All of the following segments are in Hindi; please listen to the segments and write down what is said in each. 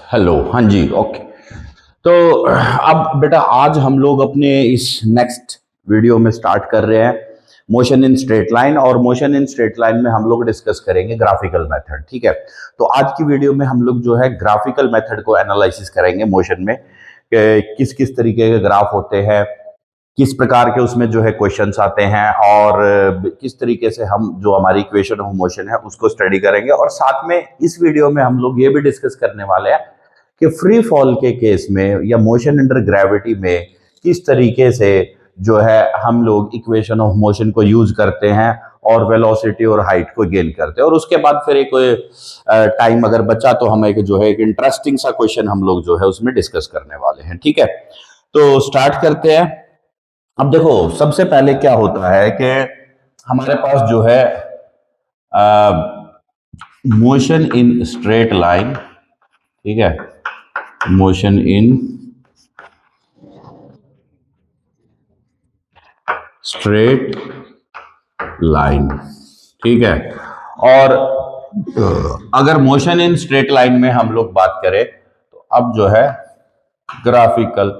हेलो, हाँ जी, ओके। तो अब बेटा आज हम लोग अपने इस नेक्स्ट वीडियो में स्टार्ट कर रहे हैं मोशन इन स्ट्रेट लाइन। और मोशन इन स्ट्रेट लाइन में हम लोग डिस्कस करेंगे ग्राफिकल मेथड। ठीक है, तो आज की वीडियो में हम लोग जो है ग्राफिकल मेथड को एनालिसिस करेंगे मोशन में, कि किस किस तरीके के ग्राफ होते हैं, किस प्रकार के उसमें जो है क्वेश्चंस आते हैं, और किस तरीके से हम जो हमारी इक्वेशन ऑफ मोशन है उसको स्टडी करेंगे। और साथ में इस वीडियो में हम लोग ये भी डिस्कस करने वाले हैं कि फ्री फॉल के केस में या मोशन अंडर ग्रेविटी में किस तरीके से जो है हम लोग इक्वेशन ऑफ मोशन को यूज करते हैं और वेलोसिटी और हाइट को गेन करते हैं। और उसके बाद फिर एक टाइम अगर बचा तो हम एक जो है एक इंटरेस्टिंग सा क्वेश्चन हम लोग जो है उसमें डिस्कस करने वाले हैं। ठीक है, तो स्टार्ट करते हैं। अब देखो, सबसे पहले क्या होता है कि हमारे पास जो है मोशन इन स्ट्रेट लाइन, ठीक है, मोशन इन स्ट्रेट लाइन, ठीक है। और अगर मोशन इन स्ट्रेट लाइन में हम लोग बात करें तो अब जो है graphical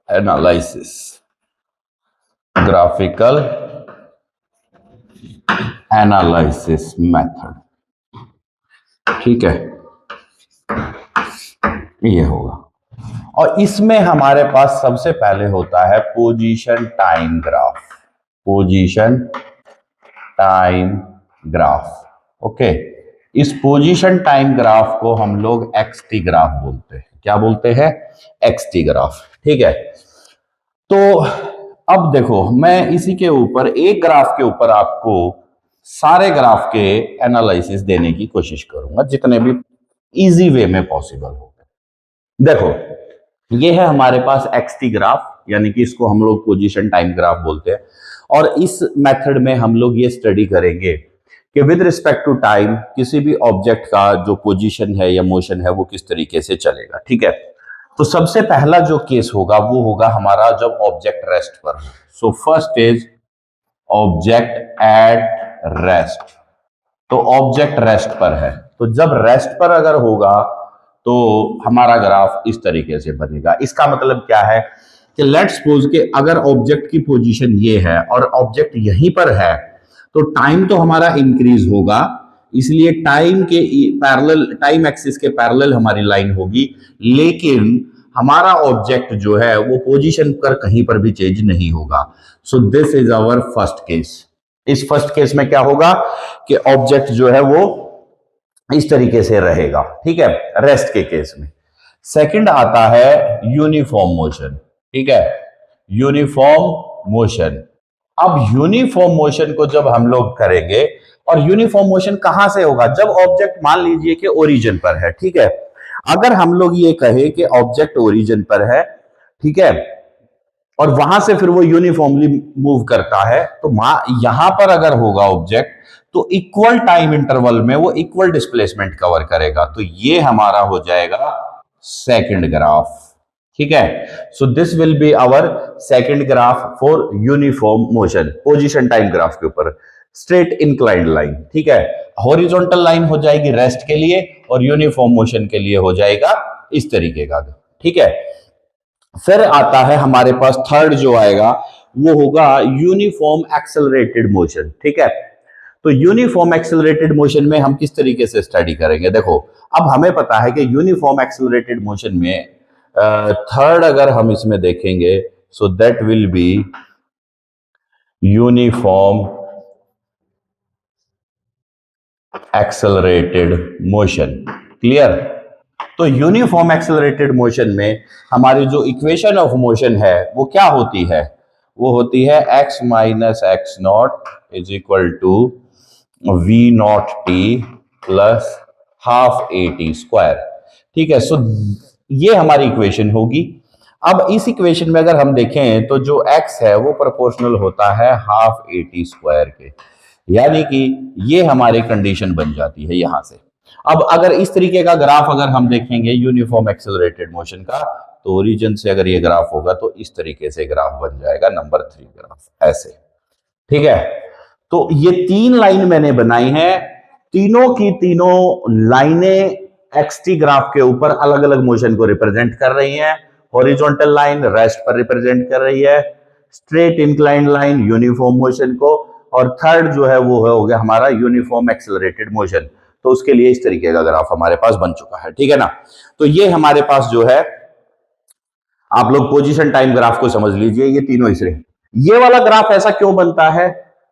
analysis, graphical analysis method, ठीक है, ये होगा। और इसमें हमारे पास सबसे पहले होता है position time graph, position time graph. Okay, इस पोजीशन टाइम ग्राफ को हम लोग एक्सटी ग्राफ बोलते हैं। क्या बोलते हैं? एक्सटी ग्राफ, ठीक है। तो अब देखो, मैं इसी के ऊपर एक ग्राफ के ऊपर आपको सारे ग्राफ के एनालिसिस देने की कोशिश करूंगा जितने भी इजी वे में पॉसिबल हो। देखो, ये है हमारे पास एक्सटी ग्राफ, यानी कि इसको हम लोग पोजीशन टाइम ग्राफ बोलते हैं। और इस मेथड में हम लोग ये स्टडी करेंगे कि विद रिस्पेक्ट टू टाइम किसी भी ऑब्जेक्ट का जो पोजीशन है या मोशन है वो किस तरीके से चलेगा। ठीक है, तो सबसे पहला जो केस होगा वो होगा हमारा जब ऑब्जेक्ट रेस्ट पर हो। So first is object at rest. तो ऑब्जेक्ट रेस्ट पर है, तो जब रेस्ट पर अगर होगा तो हमारा ग्राफ इस तरीके से बनेगा। इसका मतलब क्या है कि लेट्स सपोज कि अगर ऑब्जेक्ट की पोजीशन ये है और ऑब्जेक्ट यहीं पर है तो टाइम तो हमारा इंक्रीज होगा, इसलिए टाइम के पैरेलल, टाइम एक्सिस के पैरेलल हमारी लाइन होगी, लेकिन हमारा ऑब्जेक्ट जो है वो पोजीशन पर कहीं पर भी चेंज नहीं होगा। So this is our first case. इस फर्स्ट केस में क्या होगा कि ऑब्जेक्ट जो है वो इस तरीके से रहेगा, ठीक है, रेस्ट के केस में। सेकंड आता है यूनिफॉर्म मोशन, ठीक है, यूनिफॉर्म मोशन। अब यूनिफॉर्म मोशन को जब हम लोग करेंगे, और यूनिफॉर्म मोशन कहां से होगा? जब ऑब्जेक्ट मान लीजिए कि ओरिजिन पर है, ठीक है। अगर हम लोग ये कहें कि ऑब्जेक्ट ओरिजिन पर है, ठीक है, और वहां से फिर वो यूनिफॉर्मली मूव करता है, तो यहां पर अगर होगा ऑब्जेक्ट तो इक्वल टाइम इंटरवल में वो इक्वल डिस्प्लेसमेंट कवर करेगा। तो ये हमारा हो जाएगा सेकंड ग्राफ, ठीक है। So this will be our second graph for uniform motion, position time graph के ऊपर स्ट्रेट इंक्लाइंड लाइन, ठीक है। हॉरिजॉन्टल लाइन हो जाएगी रेस्ट के लिए और यूनिफॉर्म मोशन के लिए हो जाएगा इस तरीके का, ठीक है। फिर आता है हमारे पास थर्ड जो आएगा वो होगा यूनिफॉर्म एक्सेलरेटेड मोशन, ठीक है। तो यूनिफॉर्म एक्सेलरेटेड मोशन में हम किस तरीके से स्टडी करेंगे? देखो, अब हमें पता है कि यूनिफॉर्म एक्सेलरेटेड मोशन में थर्ड अगर हम इसमें देखेंगे, so that will be uniform accelerated motion. Clear? तो यूनिफॉर्म एक्सेलरेटेड मोशन में हमारी जो इक्वेशन ऑफ मोशन है वो क्या होती है? वो होती है x minus x naught is equal to v naught t plus half a t square, ठीक है। सो ये हमारी इक्वेशन होगी। अब इस इक्वेशन में अगर हम देखें तो जो x है वो प्रोपोर्शनल होता है हाफ ए टी स्क्वायर के, यानी कि ये हमारी कंडीशन बन जाती है यहां से। अब अगर इस तरीके का ग्राफ अगर हम देखेंगे यूनिफॉर्म एक्सेलरेटेड मोशन का, तो ओरिजिन से अगर ये ग्राफ होगा तो इस तरीके से ग्राफ बन जाएगा, नंबर 3 ग्राफ, ऐसे, ठीक है। तो ये तीन लाइन मैंने बनाई है, तीनों की तीनों लाइनें एक्सटी ग्राफ के ऊपर अलग अलग मोशन को रिप्रेजेंट कर रही है। हॉरिजॉन्टल लाइन रेस्ट पर रिप्रेजेंट कर रही है, straight incline line uniform motion को, और थर्ड जो है वो हो गया हमारा यूनिफॉर्म एक्सेलरेटेड मोशन। तो उसके लिए इस तरीके का ग्राफ हमारे पास बन चुका है, ठीक है ना। तो ये हमारे पास जो है, आप लोग पोजीशन टाइम ग्राफ को समझ लीजिए, ये तीनों इस रहे। ये वाला ग्राफ ऐसा क्यों बनता है,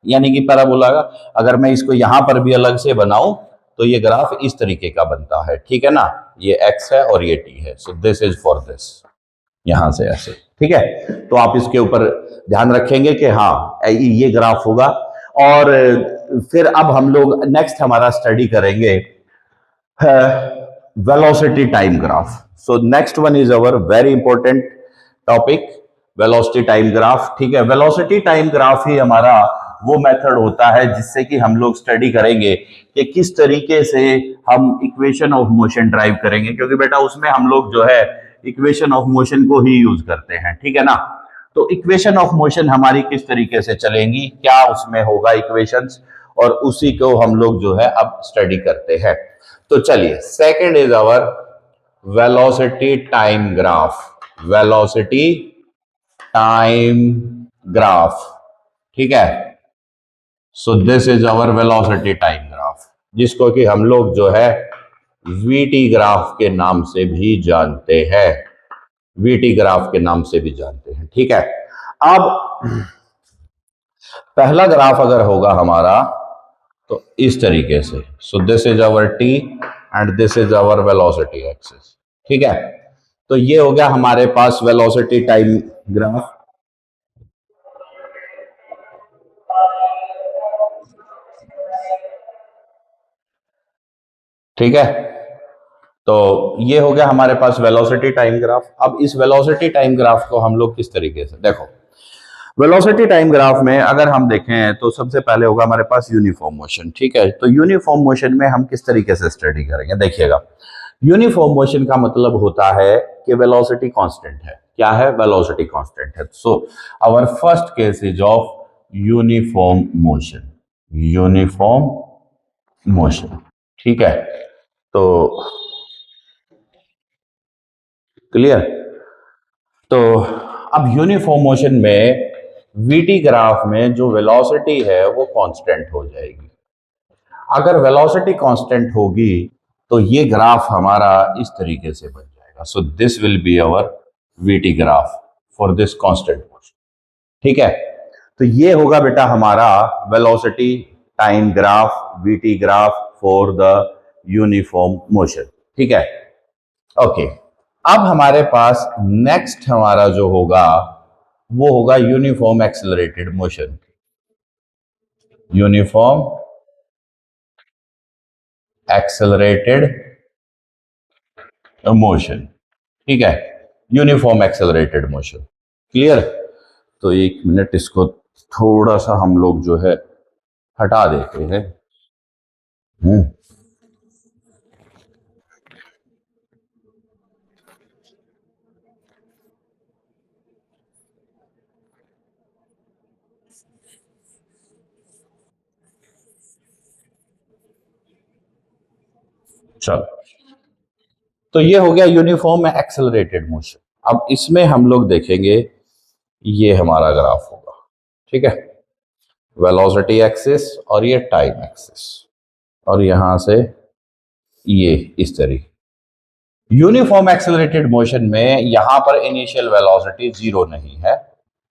यानी कि पैराबोला का, अगर मैं इसको यहां पर भी अलग से बनाऊं तो ये ग्राफ इस तरीके का बनता है, ठीक है ना। ये x है और ये t है, so this is for this, यहां से ऐसे, ठीक है। तो आप इसके ऊपर ध्यान रखेंगे कि हाँ ये ग्राफ होगा। और फिर अब हम लोग नेक्स्ट हमारा स्टडी करेंगे velocity time graph. So next one is our very important topic, velocity time graph, ठीक है। वेलोसिटी टाइम ग्राफ ही हमारा वो मेथड होता है जिससे कि हम लोग स्टडी करेंगे कि किस तरीके से हम इक्वेशन ऑफ मोशन ड्राइव करेंगे, क्योंकि बेटा उसमें हम लोग जो है इक्वेशन ऑफ मोशन को ही यूज करते हैं, ठीक है ना। तो इक्वेशन ऑफ मोशन हमारी किस तरीके से चलेंगी, क्या उसमें होगा इक्वेशंस, और उसी को हम लोग जो है अब स्टडी करते हैं। तो चलिए, second is our velocity time graph, velocity time graph, ठीक है। So this is our velocity time graph, जिसको कि हम लोग जो है वीटी ग्राफ के नाम से भी जानते हैं, वीटी ग्राफ के नाम से भी जानते हैं, ठीक है। अब पहला ग्राफ अगर होगा हमारा तो इस तरीके से, so this is our t and this is our velocity axis, ठीक है। तो ये हो गया हमारे पास वेलोसिटी टाइम ग्राफ। ठीक है, तो ये हो गया हमारे पास वेलोसिटी टाइम ग्राफ। अब इस वेलोसिटी टाइम ग्राफ को हम लोग किस तरीके से, देखो वेलोसिटी टाइम ग्राफ में अगर हम देखें तो सबसे पहले होगा हमारे पास यूनिफॉर्म मोशन, ठीक है। तो यूनिफॉर्म मोशन में हम किस तरीके से स्टडी करेंगे, देखिएगा। यूनिफॉर्म मोशन का मतलब होता है कि वेलोसिटी कांस्टेंट है, क्या है, वेलोसिटी कांस्टेंट है। So our first case is of uniform motion, uniform motion, ठीक है। तो क्लियर। तो अब यूनिफॉर्म मोशन में वीटी ग्राफ में जो वेलोसिटी है वो कांस्टेंट हो जाएगी। अगर वेलोसिटी कांस्टेंट होगी तो ये ग्राफ हमारा इस तरीके से बन जाएगा। So this will be our VT graph for this constant motion, ठीक है। तो ये होगा बेटा हमारा velocity time graph, VT graph for the uniform motion, ठीक है। ओके, अब हमारे पास नेक्स्ट हमारा जो होगा वो होगा uniform accelerated motion, uniform accelerated motion, ठीक है, यूनिफॉर्म एक्सेलरेटेड मोशन, क्लियर। तो एक मिनट इसको थोड़ा सा हम लोग जो है हटा देते हैं। चलो, तो ये हो गया यूनिफॉर्म एक्सेलरेटेड मोशन। अब इसमें हम लोग देखेंगे, ये हमारा ग्राफ होगा, ठीक है, वेलोसिटी एक्सिस और ये टाइम एक्सिस, और यहां से ये इस तरीके। यूनिफॉर्म एक्सेलरेटेड मोशन में यहां पर इनिशियल वेलोसिटी जीरो नहीं है,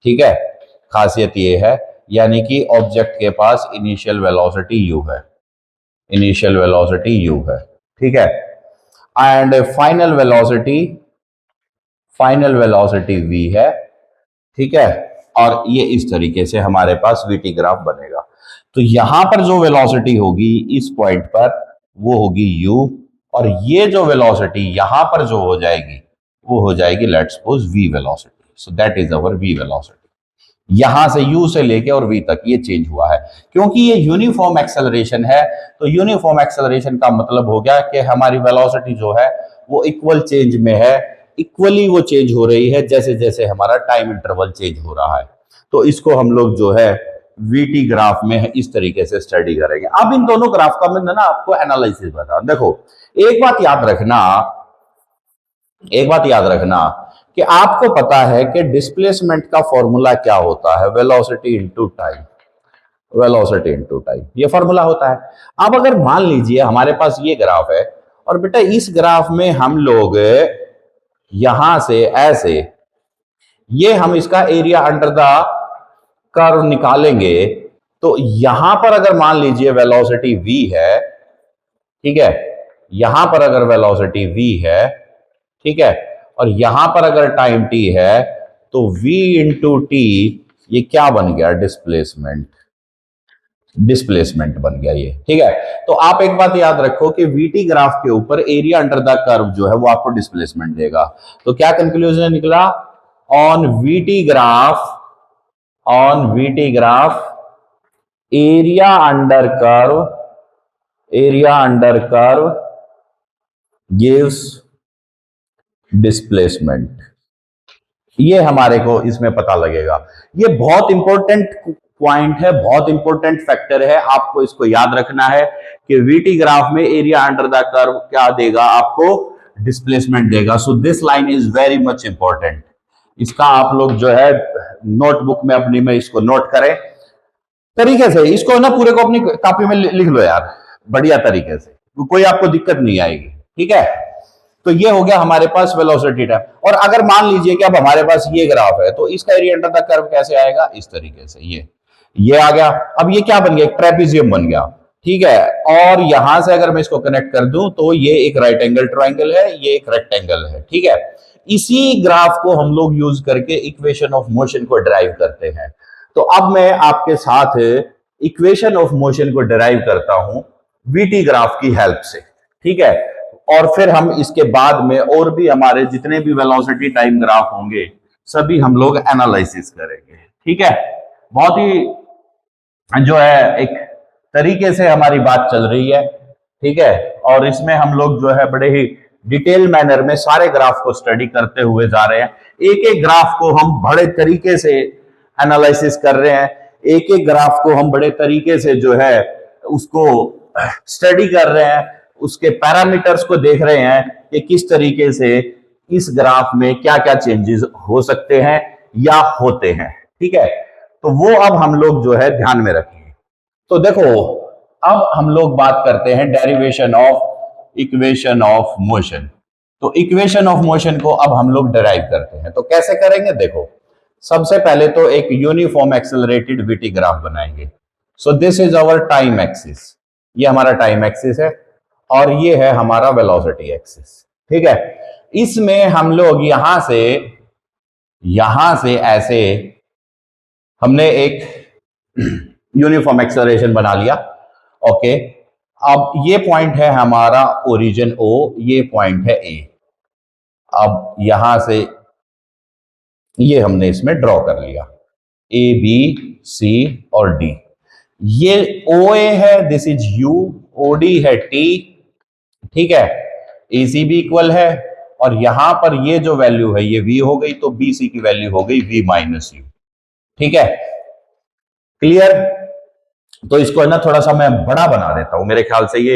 ठीक है। खासियत ये है, यानी कि ऑब्जेक्ट के पास इनिशियल वेलोसिटी u है, इनिशियल वेलोसिटी u है, ठीक है। एंड फाइनल वेलोसिटी v है, ठीक है। और ये इस तरीके से हमारे पास वीटी ग्राफ बनेगा। तो यहां पर जो वेलोसिटी होगी इस पॉइंट पर वो होगी u, और ये जो वेलोसिटी यहां पर जो हो जाएगी वो हो जाएगी let's suppose v velocity. So that is our v velocity. यहां से u से लेके और v तक ये चेंज हुआ है, क्योंकि ये यूनिफॉर्म एक्सेलरेशन है। तो यूनिफॉर्म एक्सेलरेशन का मतलब हो गया कि हमारी वेलोसिटी जो है वो इक्वल चेंज में है, इक्वली वो चेंज हो रही है जैसे जैसे हमारा टाइम इंटरवल चेंज हो रहा है। तो इसको हम लोग जो है वीटी ग्राफ में इस तरीके से स्टडी करेंगे। अब इन दोनों ग्राफ का मैं ना आपको एनालिसिस बता। देखो एक बात याद रखना, एक बात याद रखना कि आपको पता है कि डिस्प्लेसमेंट का फॉर्मूला क्या होता है, velocity into time, velocity into time, ये फॉर्मूला होता है। अब अगर मान लीजिए हमारे पास ये ग्राफ है और बेटा इस ग्राफ में हम लोग यहां से ऐसे, ये हम इसका एरिया अंडर द कर्व निकालेंगे, तो यहां पर अगर मान लीजिए वेलोसिटी v है, ठीक है, यहां पर अगर वेलोसिटी v है, ठीक है, और यहां पर अगर टाइम t है, तो v इंटू टी ये क्या बन गया, डिस्प्लेसमेंट, डिस्प्लेसमेंट बन गया ये, ठीक है। तो आप एक बात याद रखो कि वीटी ग्राफ के ऊपर एरिया अंडर द कर्व जो है वो आपको डिस्प्लेसमेंट देगा। तो क्या कंक्लूजन निकला, on VT graph, on VT graph area under curve, area under curve gives displacement. ये हमारे को इसमें पता लगेगा। ये बहुत इंपॉर्टेंट पॉइंट है, बहुत इंपॉर्टेंट फैक्टर है, आपको इसको याद रखना है कि वीटी ग्राफ में एरिया अंडर द कर्व क्या देगा, आपको डिस्प्लेसमेंट देगा। So this line is very much important. इसका आप लोग जो है नोटबुक में अपनी में इसको नोट करें तरीके से, इसको ना पूरे को अपनी कॉपी में लिख लो यार, बढ़िया तरीके से, कोई आपको दिक्कत नहीं आएगी, ठीक है। तो ये हो गया हमारे पास वेलोसिटी टाइम। और अगर मान लीजिए कि अब हमारे पास ये ग्राफ है, तो इसका एरिया अंडर द कर्व कैसे आएगा, इस तरीके से, ये आ गया। अब ये क्या बन गया, एक ट्रेपेजियम बन गया, ठीक है। और यहां से अगर मैं इसको कनेक्ट कर दूं तो ये एक राइट एंगल ट्राइंगल है, ये एक रेक्टेंगल है, ठीक है। इसी ग्राफ को हम लोग यूज करके इक्वेशन ऑफ मोशन को ड्राइव करते हैं। तो अब मैं आपके साथ इक्वेशन ऑफ मोशन को डिराइव करता हूं वीटी ग्राफ की हेल्प से, ठीक है। और फिर हम इसके बाद में और भी हमारे जितने भी वेलोसिटी टाइम ग्राफ होंगे सभी हम लोग एनालिसिस करेंगे, ठीक है। बहुत ही जो है एक तरीके से हमारी बात चल रही है, ठीक है। और इसमें हम लोग जो है बड़े ही डिटेल मैनर में सारे ग्राफ को स्टडी करते हुए जा रहे हैं। एक एक ग्राफ को हम बड़े तरीके से एनालिसिस कर रहे हैं, एक एक ग्राफ को हम बड़े तरीके से जो है उसको स्टडी कर रहे हैं, उसके पैरामीटर्स को देख रहे हैं कि किस तरीके से इस ग्राफ में क्या क्या चेंजेस हो सकते हैं या होते हैं, ठीक है। तो वो अब हम लोग जो है ध्यान में रखेंगे। तो देखो अब हम लोग बात करते हैं derivation of equation of motion. तो इक्वेशन ऑफ मोशन को अब हम लोग डिराइव करते हैं। तो कैसे करेंगे, देखो सबसे पहले तो एक यूनिफॉर्म एक्सेलरेटेड वीटी ग्राफ बनाएंगे। So this is our time axis, ये हमारा टाइम एक्सिस है और ये है हमारा वेलोसिटी एक्सिस, ठीक है। इसमें हम लोग यहां से ऐसे हमने एक यूनिफॉर्म एक्सेलरेशन बना लिया, ओके। अब ये पॉइंट है हमारा ओरिजिन ओ, ये पॉइंट है ए। अब यहां से ये हमने इसमें ड्रॉ कर लिया, ए बी सी और डी। ये ओ ए है, this is u, O D है टी, ठीक है, ए सी भी इक्वल है। और यहां पर ये जो वैल्यू है ये वी हो गई, तो बी सी की वैल्यू हो गई वी माइनस यू, ठीक है, क्लियर। तो इसको है ना थोड़ा सा मैं बड़ा बना देता हूं, मेरे ख्याल से ये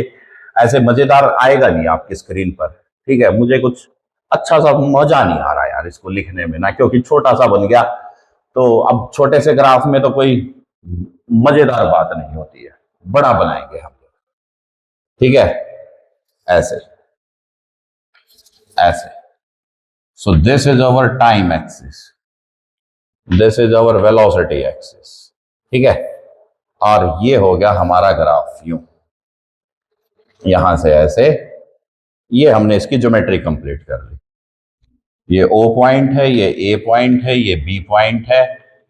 ऐसे मजेदार आएगा नहीं आपकी स्क्रीन पर, ठीक है। मुझे कुछ अच्छा सा मजा नहीं आ रहा यार इसको लिखने में ना, क्योंकि छोटा सा बन गया। तो अब छोटे से ग्राफ में तो कोई मजेदार बात नहीं होती है, बड़ा बनाएंगे हम लोग, ठीक है, ऐसे ऐसे। सो this is our time axis, this is our velocity axis, ठीक है। और ये हो गया हमारा ग्राफ यूं, यहां से ऐसे, ये हमने इसकी ज्योमेट्री कंप्लीट कर ली। ये ओ पॉइंट है, ये ए पॉइंट है, ये बी पॉइंट है,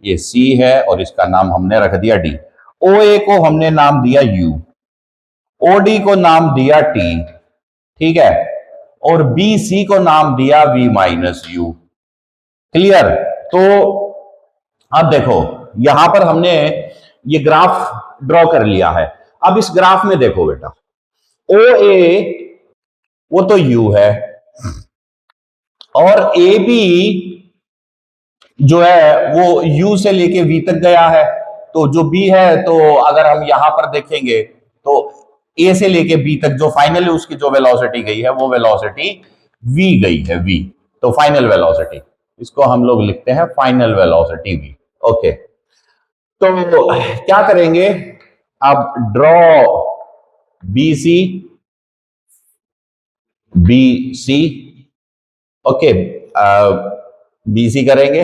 ये सी है और इसका नाम हमने रख दिया डी। ओ ए को हमने नाम दिया यू, ओ डी को नाम दिया टी, ठीक है, और बी सी को नाम दिया वी माइनस यू, क्लियर। तो अब देखो यहां पर हमने ये ग्राफ ड्रॉ कर लिया है। अब इस ग्राफ में देखो बेटा, ओ ए वो तो यू है और ए बी जो है वो यू से लेके वी तक गया है, तो जो बी है, तो अगर हम यहां पर देखेंगे तो ए से लेके बी तक जो फाइनली उसकी जो वेलोसिटी गई है वो वेलोसिटी वी गई है, वी। तो फाइनल वेलोसिटी, इसको हम लोग लिखते हैं फाइनल वेलोसिटी वी। ओके, तो क्या करेंगे अब, draw B C, B C, okay, B C करेंगे,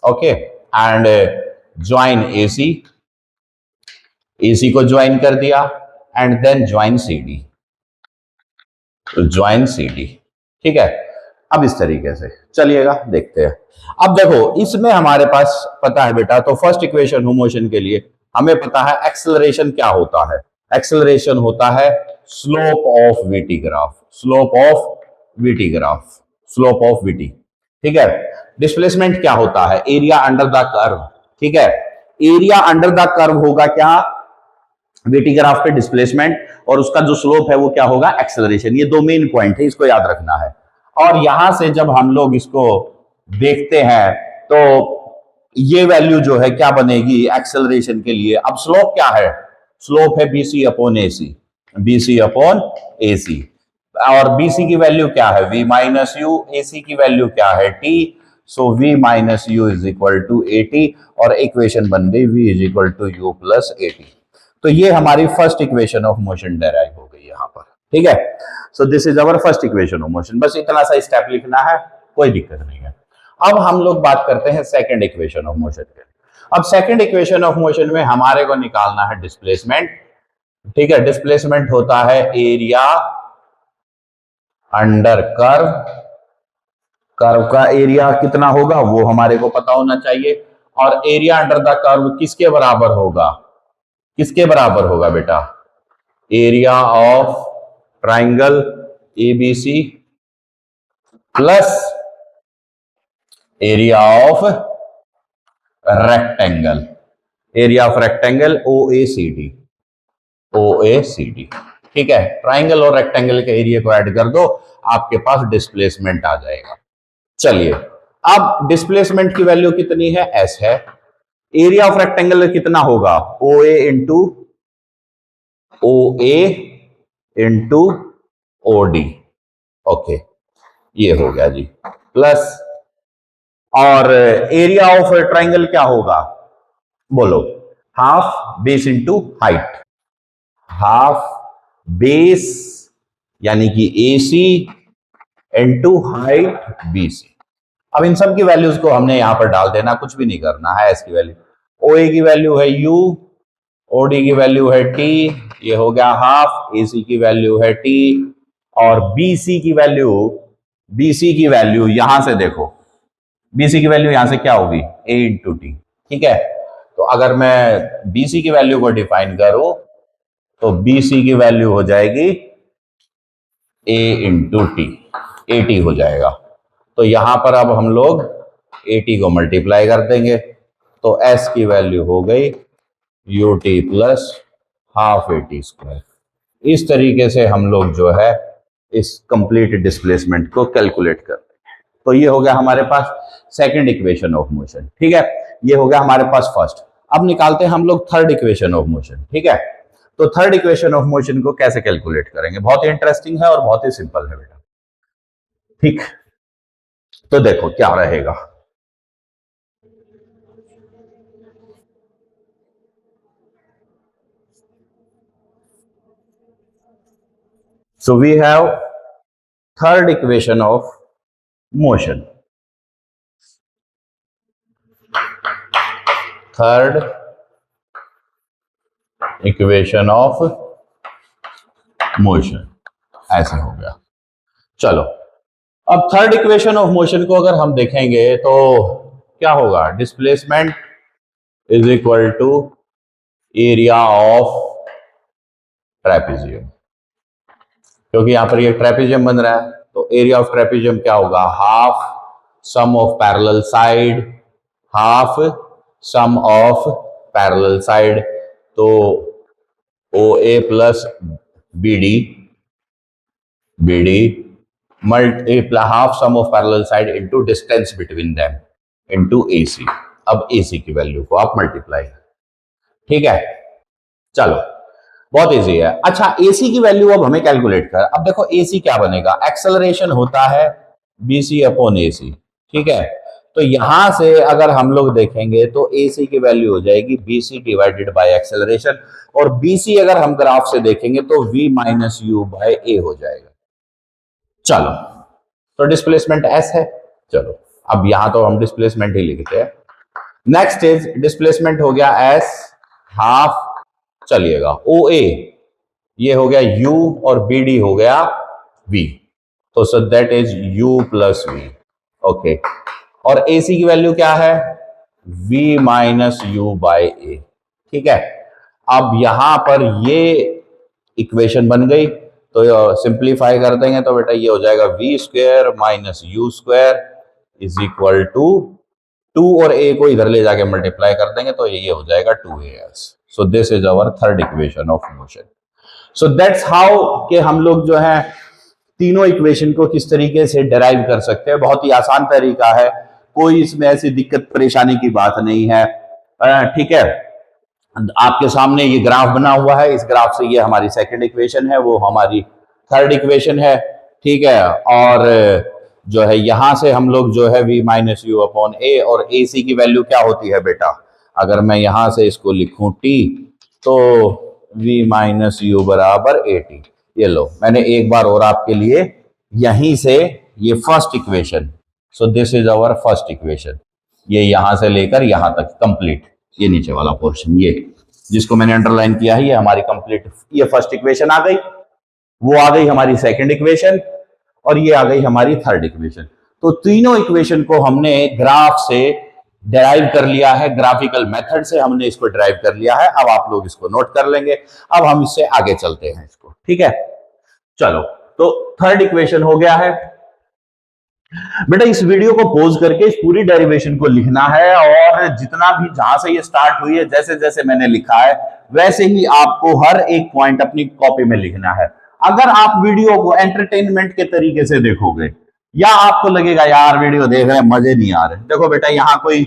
okay, and join A C, A C को ज्वाइन कर दिया, and then join C D, join C D, ठीक है। अब इस तरीके से चलिएगा, देखते हैं। अब देखो, इसमें हमारे पास पता है बेटा, तो फर्स्ट इक्वेशन ऑफ मोशन के लिए हमें पता है एक्सेलरेशन क्या होता है। एक्सेलरेशन होता है slope of VT graph, slope of VT graph, slope of VT, ठीक है। डिस्प्लेसमेंट क्या होता है, एरिया अंडर द कर्व, ठीक है। एरिया अंडर द कर्व होगा क्या, वीटी ग्राफ पे डिस्प्लेसमेंट, और उसका जो स्लोप है वो क्या होगा, एक्सेलरेशन। ये दो मेन पॉइंट है, इसको याद रखना है। और यहां से जब हम लोग इसको देखते हैं तो ये वैल्यू जो है क्या बनेगी एक्सेलरेशन के लिए। अब स्लोप क्या है, स्लोप है BC upon AC, BC upon AC, और बीसी की वैल्यू क्या है, v माइनस यू, एसी की वैल्यू क्या है, t, so v minus u is equal to a t, और इक्वेशन बन गई v is equal to u plus a t. तो ये हमारी first equation of motion derive हो गई यहां पर, ठीक है। So this is our first equation of motion. बस इतना सा स्टेप लिखना है, कोई दिक्कत नहीं है। अब हम लोग बात करते हैं सेकंड इक्वेशन ऑफ मोशन के। अब सेकंड इक्वेशन ऑफ मोशन में हमारे को निकालना है डिस्प्लेसमेंट, ठीक है। डिस्प्लेसमेंट होता है एरिया अंडर कर्व, कर्व का एरिया कितना होगा वो हमारे को पता होना चाहिए, और एरिया अंडर द कर्व किसके बराबर होगा, किसके बराबर होगा बेटा, area of triangle A B C plus area of rectangle, area of rectangle O A C D, O A C D, ठीक है। ट्राइंगल और रेक्टेंगल के एरिया को ऐड कर दो, आपके पास डिस्प्लेसमेंट आ जाएगा। चलिए, अब डिस्प्लेसमेंट की वैल्यू कितनी है, एस है। एरिया ऑफ रेक्टेंगल कितना होगा, ओ ए इंटू ओ ए इंटू ओ डी, ओके, ये हो गया जी, प्लस, और एरिया ऑफ ट्राइंगल क्या होगा, बोलो, half base into height, half base यानी कि एसी इंटू हाइट बीसी। अब इन सब की वैल्यूज को हमने यहां पर डाल देना, कुछ भी नहीं करना है। एस की वैल्यू, ओ ए की वैल्यू है यू, ओ डी की वैल्यू है टी, ये हो गया हाफ, एसी की वैल्यू है टी, और बीसी की वैल्यू, बीसी की वैल्यू यहां से देखो, बीसी की वैल्यू यहां से क्या होगी, ए इंटू टी, ठीक है। तो अगर मैं बीसी की वैल्यू को डिफाइन करूं तो बीसी की वैल्यू हो जाएगी ए इंटू टी, ए टी हो जाएगा। तो यहां पर अब हम लोग ए टी को मल्टीप्लाई कर देंगे, तो एस की वैल्यू हो गई U T plus half a t square. इस तरीके से हम लोग जो है इस कंप्लीट डिस्प्लेसमेंट को कैलकुलेट करते हैं। तो ये हो गया हमारे पास सेकंड इक्वेशन ऑफ मोशन, ठीक है। ये हो गया हमारे पास फर्स्ट। अब निकालते हैं हम लोग थर्ड इक्वेशन ऑफ मोशन, ठीक है। तो थर्ड इक्वेशन ऑफ मोशन को कैसे कैलकुलेट करेंगे, बहुत ही इंटरेस्टिंग है और बहुत ही सिंपल है बेटा, ठीक। तो देखो क्या रहेगा, so we have third equation of motion, third equation of motion, ऐसे हो गया। चलो, अब थर्ड इक्वेशन ऑफ मोशन को अगर हम देखेंगे तो क्या होगा, displacement is equal to area of trapezium, क्योंकि यहां पर ये ट्रेपेजियम बन रहा है, तो एरिया ऑफ ट्रेपेजियम क्या होगा, half sum of parallel side, half sum of parallel side, तो O A plus B D, B D half sum of parallel side into distance between them into A C. अब ए सी की वैल्यू को आप मल्टीप्लाई, ठीक है, चलो बहुत इजी है। अच्छा, एसी की वैल्यू अब हमें कैलकुलेट कर, अब देखो एसी क्या बनेगा, एक्सेलरेशन होता है बीसी अपॉन एसी, ठीक है। तो यहां से अगर हम लोग देखेंगे तो एसी की वैल्यू हो जाएगी बीसी डिवाइडेड बाय एक्सेलरेशन, और बीसी अगर हम ग्राफ से देखेंगे तो वी माइनस यू बाय ए हो जाएगा। चलो, तो डिस्प्लेसमेंट एस है। चलो, अब यहां तो हम डिस्प्लेसमेंट ही लिखते हैं। नेक्स्ट इज डिस्प्लेसमेंट हो गया एस हाफ, चलिएगा ओ ए, ये हो गया u और bd हो गया v, तो so that is u plus v। Okay, और ac की वैल्यू क्या है, v माइनस यू बाई ए, ठीक है। अब यहां पर ये इक्वेशन बन गई, तो सिंप्लीफाई कर देंगे तो बेटा ये हो जाएगा v square minus u square is equal to 2 और a को इधर ले जाके मल्टीप्लाई कर देंगे तो ये हो जाएगा 2as। So this is our third equation of motion. So that's how कि हम लोग जो है तीनों इक्वेशन को किस तरीके से डेराइव कर सकते हैं। बहुत ही आसान तरीका है, कोई इसमें ऐसी दिक्कत परेशानी की बात नहीं है, ठीक है। आपके सामने ये ग्राफ बना हुआ है, इस ग्राफ से ये हमारी सेकंड इक्वेशन है, वो हमारी थर्ड इक्वेशन है, ठीक है। और जो है यहां से हम लोग जो है v माइनस यू अपॉन ए, और ए सी की वैल्यू क्या होती है बेटा, अगर मैं यहां से इसको लिखूं t, तो v माइनस यू बराबर ए टी। ये लो, मैंने एक बार और आपके लिए यहीं से ये first equation, so this is our first equation, ये यहां से लेकर यहां तक कंप्लीट, ये नीचे वाला पोर्शन ये जिसको मैंने अंडरलाइन किया है, ये हमारी कंप्लीट, ये फर्स्ट इक्वेशन आ गई, वो आ गई हमारी सेकंड इक्वेशन, और ये आ गई हमारी थर्ड इक्वेशन। तो तीनों इक्वेशन को हमने ग्राफ से डेराइव कर लिया है, ग्राफिकल मेथड से हमने इसको डेराइव कर लिया है। अब आप लोग इसको नोट कर लेंगे, अब हम इससे आगे चलते हैं इसको, ठीक है। चलो, तो थर्ड इक्वेशन हो गया है बेटा। इस वीडियो को पॉज करके इस पूरी डेरिवेशन को लिखना है, और जितना भी जहां से ये स्टार्ट हुई है, जैसे जैसे मैंने लिखा है वैसे ही आपको हर एक पॉइंट अपनी कॉपी में लिखना है। अगर आप वीडियो को एंटरटेनमेंट के तरीके से देखोगे, या आपको लगेगा यार वीडियो देख रहे हैं मजे नहीं आ रहे, देखो बेटा यहाँ कोई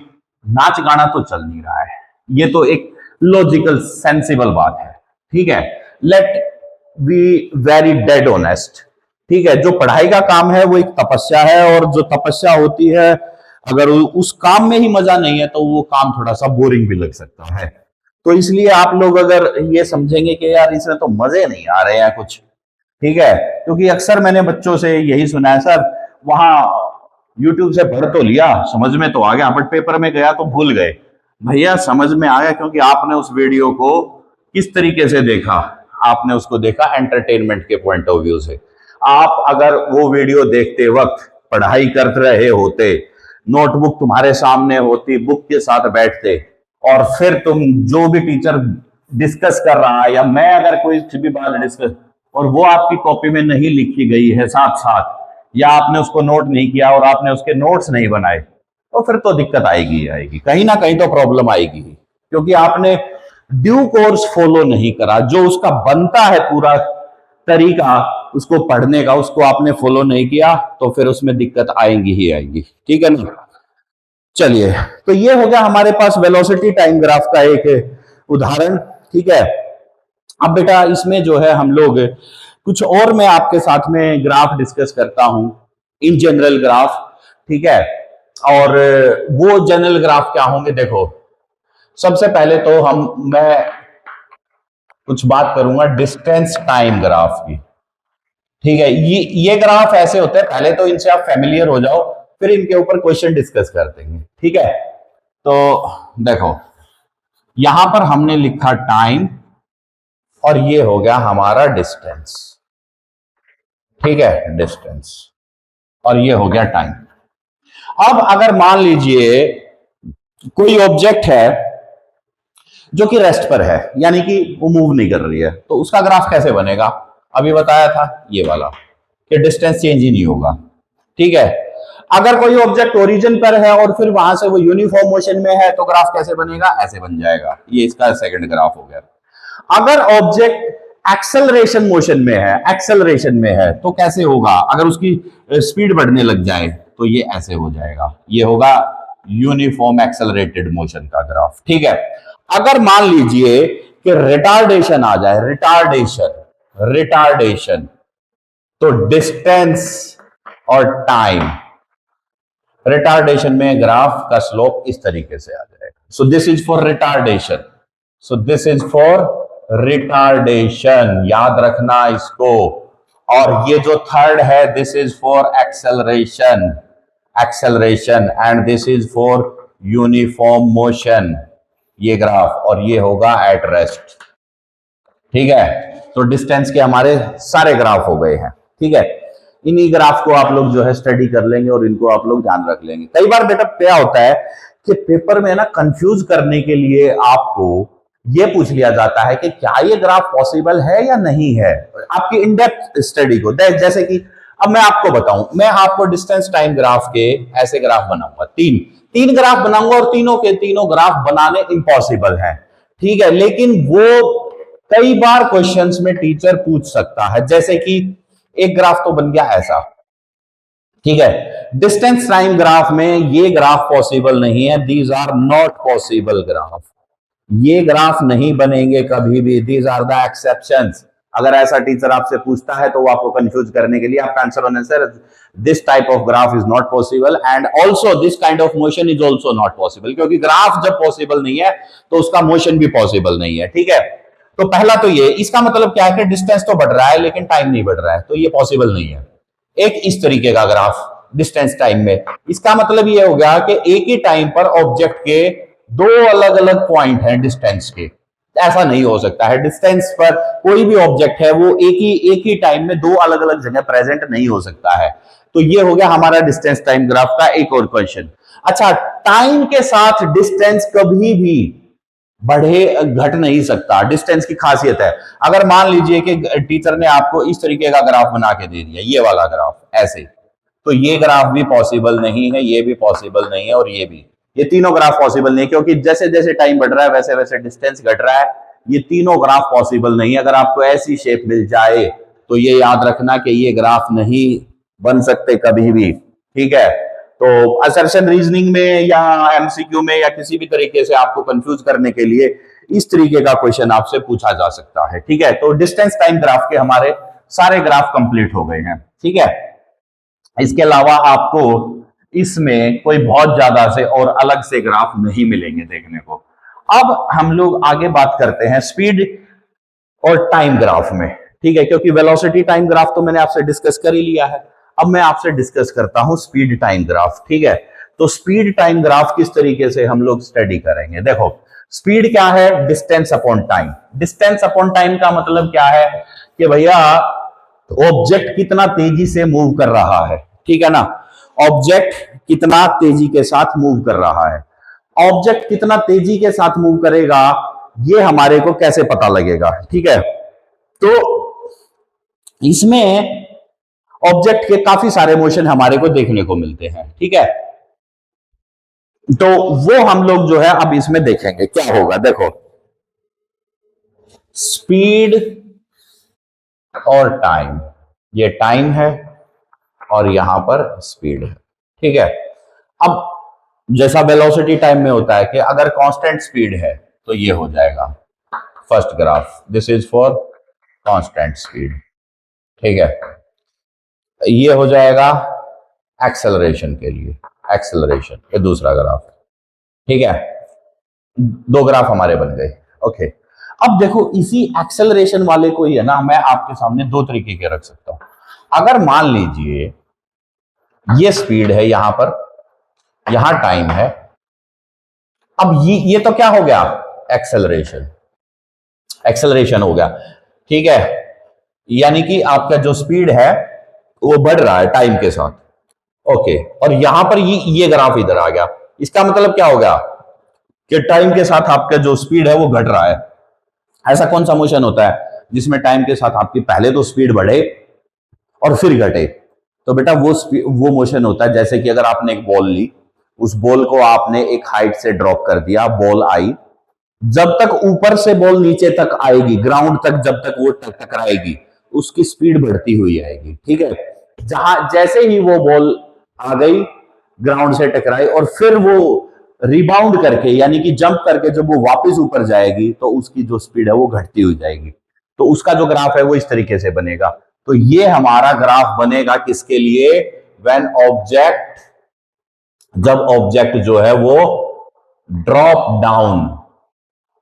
नाच गाना तो चल नहीं रहा है, ये तो एक लॉजिकल सेंसिबल बात है, ठीक है। Let be very dead honest, ठीक है। जो पढ़ाई का काम है वो एक तपस्या है, और जो तपस्या होती है अगर उस काम में ही मजा नहीं है तो वो काम थोड़ा सा बोरिंग भी लग सकता है। तो इसलिए आप लोग अगर ये समझेंगे कि यार इसमें तो मजे नहीं आ रहे हैं कुछ, ठीक है, क्योंकि अक्सर मैंने बच्चों से यही सुना है, सर वहां यूट्यूब से पढ़ तो लिया, समझ में तो आ गया, बट पेपर में गया तो भूल गए। भैया समझ में आ गया, क्योंकि आपने उस वीडियो को किस तरीके से देखा, आपने उसको देखा एंटरटेनमेंट के पॉइंट ऑफ व्यू से। आप अगर वो वीडियो देखते वक्त पढ़ाई कर रहे होते, नोटबुक तुम्हारे सामने होती, बुक के साथ बैठते, और फिर तुम जो भी टीचर डिस्कस कर रहा है, या मैं अगर कोई भी बात डिस्कस, और वो आपकी कॉपी में नहीं लिखी गई है साथ साथ, या आपने उसको नोट नहीं किया और आपने उसके नोट्स नहीं बनाए, तो फिर तो दिक्कत आएगी ही आएगी, कहीं ना कहीं तो प्रॉब्लम आएगी ही, क्योंकि आपने ड्यू कोर्स फॉलो नहीं करा, जो उसका बनता है पूरा तरीका उसको पढ़ने का, उसको आपने फॉलो नहीं किया, तो फिर उसमें दिक्कत आएंगी ही आएंगी, ठीक है ना। चलिए, तो ये हो गया हमारे पास वेलोसिटी टाइम ग्राफ का एक उदाहरण, ठीक है। अब बेटा इसमें जो है हम लोग कुछ और, मैं आपके साथ में ग्राफ डिस्कस करता हूं, इन जनरल ग्राफ, ठीक है। और वो जनरल ग्राफ क्या होंगे, देखो सबसे पहले तो मैं कुछ बात करूंगा डिस्टेंस टाइम ग्राफ की, ठीक है। ये ग्राफ ऐसे होते हैं, पहले तो इनसे आप फैमिलियर हो जाओ, फिर इनके ऊपर क्वेश्चन डिस्कस कर देंगे, ठीक है। तो देखो यहां पर हमने लिखा टाइम, और ये हो गया हमारा डिस्टेंस, ठीक है, डिस्टेंस, और ये हो गया टाइम। अब अगर मान लीजिए कोई ऑब्जेक्ट है जो कि रेस्ट पर है, यानी कि वो मूव नहीं कर रही है, तो उसका ग्राफ कैसे बनेगा, अभी बताया था ये वाला कि डिस्टेंस चेंज ही नहीं होगा, ठीक है। अगर कोई ऑब्जेक्ट ओरिजिन पर है और फिर वहां से वो यूनिफॉर्म मोशन में है, तो ग्राफ कैसे बनेगा, ऐसे बन जाएगा, ये इसका सेकंड ग्राफ हो गया। अगर ऑब्जेक्ट एक्सेलरेशन मोशन में है, एक्सेलरेशन में है, तो कैसे होगा, अगर उसकी स्पीड बढ़ने लग जाए तो ये ऐसे हो जाएगा, ये होगा यूनिफॉर्म एक्सेलरेटेड मोशन का ग्राफ, ठीक है। अगर मान लीजिए कि रिटार्डेशन आ जाए, रिटार्डेशन रिटार्डेशन, तो डिस्टेंस और टाइम, रिटार्डेशन में ग्राफ का स्लोप इस तरीके से आ जाएगा। So this is for retardation, so this is for retardation, याद रखना इसको। और ये जो थर्ड है, this is for acceleration, acceleration, and this is for uniform motion, ये ग्राफ, और ये होगा एट रेस्ट। ठीक है, तो डिस्टेंस के हमारे सारे ग्राफ हो गए हैं। ठीक है, इन्हीं ग्राफ को आप लोग जो है स्टडी कर लेंगे और इनको आप लोग ध्यान रख लेंगे। कई बार बेटा क्या होता है कि पेपर में ना कंफ्यूज करने के लिए आपको ये पूछ लिया जाता है कि क्या ये ग्राफ पॉसिबल है या नहीं है, आपकी इन डेप्थ स्टडी को। जैसे कि अब मैं आपको बताऊं, मैं आपको डिस्टेंस टाइम ग्राफ के ऐसे ग्राफ बनाऊंगा, तीन ग्राफ बनाऊंगा, और तीनों के तीनों ग्राफ बनाने इम्पॉसिबल हैं। ठीक है, लेकिन वो कई बार क्वेश्चंस में टीचर पूछ सकता है। जैसे कि एक ग्राफ तो बन गया ऐसा, ठीक है, डिस्टेंस टाइम ग्राफ में ये ग्राफ पॉसिबल नहीं है, these are not possible graph, ये ग्राफ नहीं बनेंगे कभी भी, दीज आर द एक्सेप्शंस। अगर ऐसा टीचर आपसे पूछता है तो वो आपको कंफ्यूज करने के लिए आपका आंसर होना sir this type of graph is not possible and also this kind of motion is also not possible, क्योंकि ग्राफ जब पॉसिबल नहीं है तो उसका मोशन भी पॉसिबल नहीं है। ठीक है, तो पहला तो ये, इसका मतलब क्या है कि डिस्टेंस तो बढ़ रहा है लेकिन टाइम नहीं बढ़ रहा है, तो ये पॉसिबल नहीं है। एक इस तरीके का ग्राफ डिस्टेंस टाइम में, इसका मतलब ये हो गया कि एक ही टाइम पर ऑब्जेक्ट के दो अलग अलग पॉइंट हैं डिस्टेंस के, ऐसा नहीं हो सकता है। डिस्टेंस पर कोई भी ऑब्जेक्ट है वो एक ही टाइम में दो अलग अलग जगह प्रेजेंट नहीं हो सकता है। तो ये हो गया हमारा डिस्टेंस टाइम ग्राफ का एक और क्वेश्चन। अच्छा, टाइम के साथ डिस्टेंस कभी भी बढ़े घट नहीं सकता, डिस्टेंस की खासियत है। अगर मान लीजिए कि टीचर ने आपको इस तरीके का ग्राफ बना के दे दिया, ये वाला ग्राफ ऐसे, तो ये ग्राफ भी पॉसिबल नहीं है, ये भी पॉसिबल नहीं है, और ये तीनों ग्राफ पॉसिबल नहीं, क्योंकि जैसे जैसे टाइम बढ़ रहा है वैसे वैसे डिस्टेंस घट रहा है। ये तीनों ग्राफ पॉसिबल नहीं है। अगर आपको ऐसी शेप मिल जाए तो ये याद रखना कि ये ग्राफ नहीं बन सकते कभी भी। ठीक है, तो असर्शन रीजनिंग में या एमसीक्यू में या किसी भी तरीके से आपको कंफ्यूज करने के लिए इस तरीके का क्वेश्चन आपसे पूछा जा सकता है। ठीक है, तो डिस्टेंस टाइम ग्राफ के हमारे सारे ग्राफ कंप्लीट हो गए हैं। ठीक है, इसके अलावा आपको इसमें कोई बहुत ज्यादा से और अलग से ग्राफ नहीं मिलेंगे देखने को। अब हम लोग आगे बात करते हैं स्पीड और टाइम ग्राफ में। ठीक है, क्योंकि वेलोसिटी टाइम ग्राफ तो मैंने आपसे डिस्कस कर ही लिया है। अब मैं आपसे डिस्कस करता हूं स्पीड टाइम ग्राफ। ठीक है, तो स्पीड टाइम ग्राफ किस तरीके से हम लोग स्टडी करेंगे। देखो, स्पीड क्या है, distance upon time. Distance upon time का मतलब क्या है कि भैया ऑब्जेक्ट कितना तेजी से मूव कर रहा है। ठीक है ना, ऑब्जेक्ट कितना तेजी के साथ मूव कर रहा है। ऑब्जेक्ट कितना तेजी के साथ मूव करेगा ये हमारे को कैसे पता लगेगा। ठीक है, तो इसमें ऑब्जेक्ट के काफी सारे मोशन हमारे को देखने को मिलते हैं। ठीक है, तो वो हम लोग जो है अब इसमें देखेंगे क्या होगा। देखो, स्पीड और टाइम, ये टाइम है और यहां पर स्पीड है। ठीक है, अब जैसा वेलोसिटी टाइम में होता है कि अगर कांस्टेंट स्पीड है तो ये हो जाएगा first graph, this is for constant speed. ठीक है, ये हो जाएगा एक्सेलरेशन के लिए, एक्सेलरेशन, ये दूसरा ग्राफ। ठीक है, दो ग्राफ हमारे बन गए। ओके, अब देखो इसी एक्सेलरेशन वाले को ही है ना, मैं आपके सामने दो तरीके के रख सकता हूं। अगर मान लीजिए ये स्पीड है यहां पर, यहां टाइम है, अब ये तो क्या हो गया, एक्सेलरेशन, एक्सेलरेशन हो गया। ठीक है, यानी कि आपका जो स्पीड है वो बढ़ रहा है टाइम के साथ। ओके, और यहां पर ये ग्राफ इधर आ गया, इसका मतलब क्या हो गया कि टाइम के साथ आपका जो स्पीड है वो घट रहा है। ऐसा कौन सा मोशन होता है जिसमें टाइम के साथ आपकी पहले तो स्पीड बढ़े और फिर घटे। तो बेटा वो मोशन होता है जैसे कि अगर आपने एक बॉल ली, उस बॉल को आपने एक हाइट से ड्रॉप कर दिया, बॉल आई, जब तक ऊपर से बॉल नीचे तक आएगी, ग्राउंड तक जब तक वो टकराएगी, उसकी स्पीड बढ़ती हुई आएगी। ठीक है, जहां जैसे ही वो बॉल आ गई, ग्राउंड से टकराई और फिर वो रिबाउंड करके यानी कि जंप करके जब वो वापस ऊपर जाएगी तो उसकी जो स्पीड है वो घटती हुई जाएगी। तो उसका जो ग्राफ है वो इस तरीके से बनेगा। तो ये हमारा ग्राफ बनेगा किसके लिए? व्हेन ऑब्जेक्ट, जब ऑब्जेक्ट जो है वो ड्रॉप डाउन,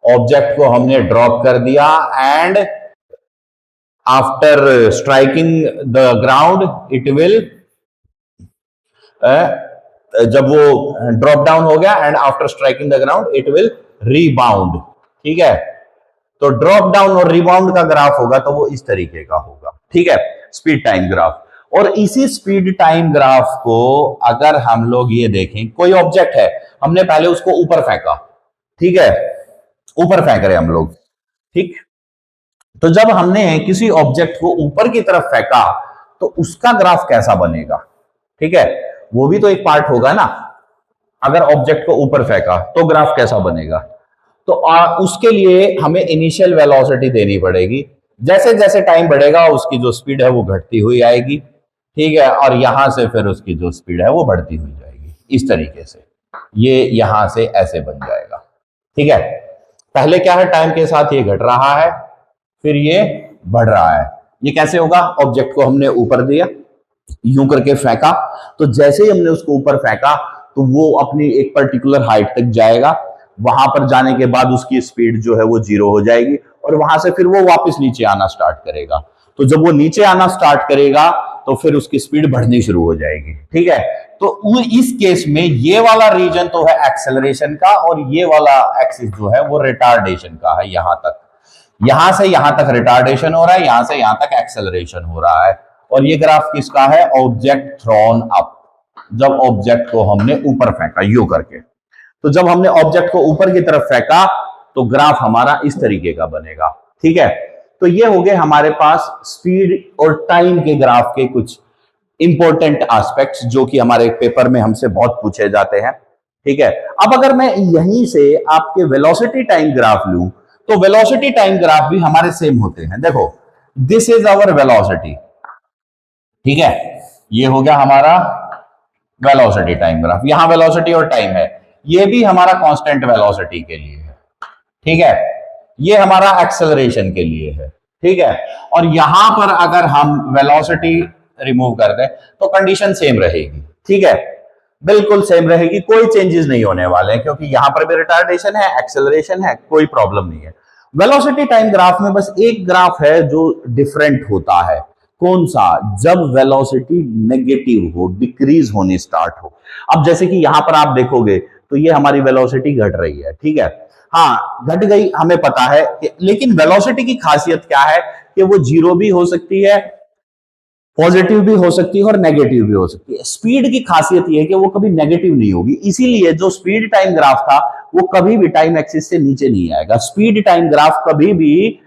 ऑब्जेक्ट को हमने ड्रॉप कर दिया and after striking the ground it will, जब वो ड्रॉप डाउन हो गया and after striking the ground it will rebound. ठीक है, तो ड्रॉप डाउन और रिबाउंड का ग्राफ होगा तो वो इस तरीके का होगा। ठीक है, स्पीड टाइम ग्राफ। और इसी स्पीड टाइम ग्राफ को अगर हम लोग ये देखें, कोई ऑब्जेक्ट है, हमने पहले उसको ऊपर फेंका, ठीक है, ऊपर फेंक रहे हम लोग, ठीक। तो जब हमने किसी ऑब्जेक्ट को ऊपर की तरफ फेंका तो उसका ग्राफ कैसा बनेगा? ठीक है, वो भी तो एक पार्ट होगा ना। अगर ऑब्जेक्ट को ऊपर फेंका तो ग्राफ कैसा बनेगा? तो उसके लिए हमें इनिशियल वेलोसिटी देनी पड़ेगी। जैसे जैसे टाइम बढ़ेगा उसकी जो स्पीड है वो घटती हुई आएगी। ठीक है, और यहां से फिर उसकी जो स्पीड है वो बढ़ती हुई जाएगी इस तरीके से। ये यहां से ऐसे बन जाएगा। ठीक है, पहले क्या है, टाइम के साथ ये घट रहा है, फिर ये बढ़ रहा है। ये कैसे होगा? ऑब्जेक्ट को हमने ऊपर दिया, यूं करके फेंका, तो जैसे ही हमने उसको ऊपर फेंका तो वो अपनी एक पर्टिकुलर हाइट तक जाएगा। वहां पर जाने के बाद उसकी स्पीड जो है वो 0 हो जाएगी और वहां से फिर वो वापस नीचे आना स्टार्ट करेगा। तो जब वो नीचे आना स्टार्ट करेगा तो फिर उसकी स्पीड बढ़नी शुरू हो जाएगी। ठीक है, तो इस केस में ये वाला रीजन तो है एक्सेलरेशन का और ये वाला एक्सिस जो है वो रिटार्डेशन का है। यहां से यहां तक रिटार्डेशन हो रहा है, यहां से यहां तक एक्सेलरेशन हो रहा है। और ये ग्राफ किसका है? ऑब्जेक्ट थ्रोन अप, जब ऑब्जेक्ट को हमने ऊपर फेंका यूं करके। तो जब हमने ऑब्जेक्ट को ऊपर की तरफ फेंका तो ग्राफ हमारा इस तरीके का बनेगा। ठीक है, तो ये हो गए हमारे पास स्पीड और टाइम के ग्राफ के कुछ इंपॉर्टेंट एस्पेक्ट्स जो कि हमारे पेपर में हमसे बहुत पूछे जाते हैं। ठीक है, अब अगर मैं यहीं से आपके वेलोसिटी टाइम ग्राफ लूं तो वेलोसिटी टाइम ग्राफ भी हमारे सेम होते हैं। देखो, दिस इज आवर वेलोसिटी। ठीक है, ये हो गया हमारा वेलोसिटी टाइम ग्राफ। यहां वेलोसिटी और टाइम है, ये भी हमारा कांस्टेंट वेलोसिटी के लिए है। ठीक है, ये हमारा एक्सेलरेशन के लिए है। ठीक है, और यहां पर अगर हम वेलोसिटी रिमूव कर दें तो कंडीशन सेम रहेगी। ठीक है, बिल्कुल सेम रहेगी, कोई चेंजेस नहीं होने वाले हैं क्योंकि यहां पर भी रिटार्डेशन है, एक्सेलरेशन है, कोई प्रॉब्लम नहीं है। वेलोसिटी टाइम ग्राफ में बस एक ग्राफ है जो डिफरेंट होता है। कौन सा? जब वेलोसिटी नेगेटिव हो, डिक्रीज होनी स्टार्ट हो। अब जैसे कि यहां पर आप देखोगे तो ये हमारी वेलोसिटी घट रही है। ठीक है, हाँ घट गई, हमें पता है कि, लेकिन वेलोसिटी की खासियत क्या है कि वो 0 भी हो सकती है, पॉजिटिव भी हो सकती है और नेगेटिव भी हो सकती है। स्पीड की खासियत यह है कि वो कभी नेगेटिव नहीं होगी, इसीलिए जो स्पीड टाइम ग्राफ था वो कभी भी टाइम एक्सिस से नीचे नहीं आएगा। स्पीड टाइम ग्राफ कभी भी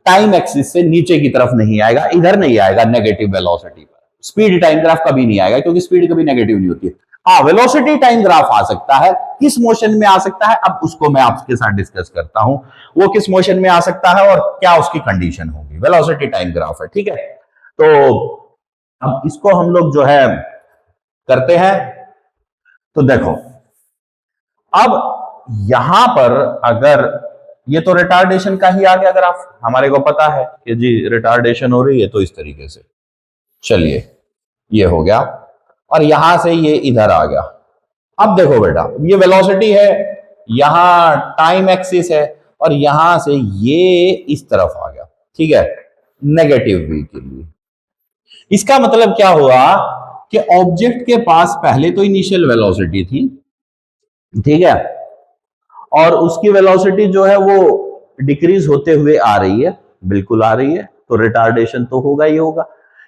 टाइम एक्सिस से नीचे की तरफ नहीं आएगा, इधर नहीं आएगा नेगेटिव वेलोसिटी पर। स्पीड टाइम ग्राफ कभी नहीं आएगा क्योंकि स्पीड कभी नेगेटिव नहीं होती है। हाँ, वेलोसिटी टाइम ग्राफ आ सकता है, किस मोशन में आ सकता है अब उसको मैं आपके साथ डिस्कस करता हूं। वो किस मोशन में आ सकता है और क्या उसकी कंडीशन होगी, वेलोसिटी टाइम ग्राफ है। ठीक है, तो अब इसको हम लोग जो है करते हैं। तो देखो, अब यहां पर अगर ये तो रिटार्डेशन का ही आ गया ग्राफ, हमारे को पता है कि जी रिटार्डेशन हो रही है तो इस तरीके से। चलिए, ये हो गया और यहां से ये इधर आ गया। अब देखो बेटा, ये वेलोसिटी है, यहां टाइम एक्सिस है और यहां से ये इस तरफ आ गया। ठीक है, नेगेटिव वी के लिए। इसका मतलब क्या हुआ कि ऑब्जेक्ट के पास पहले तो इनिशियल वेलोसिटी थी, ठीक है, और उसकी वेलोसिटी जो है वो डिक्रीज होते हुए आ रही है, बिल्कुल आ रही है, तो रिटार्डेशन तो होगा ही होगा।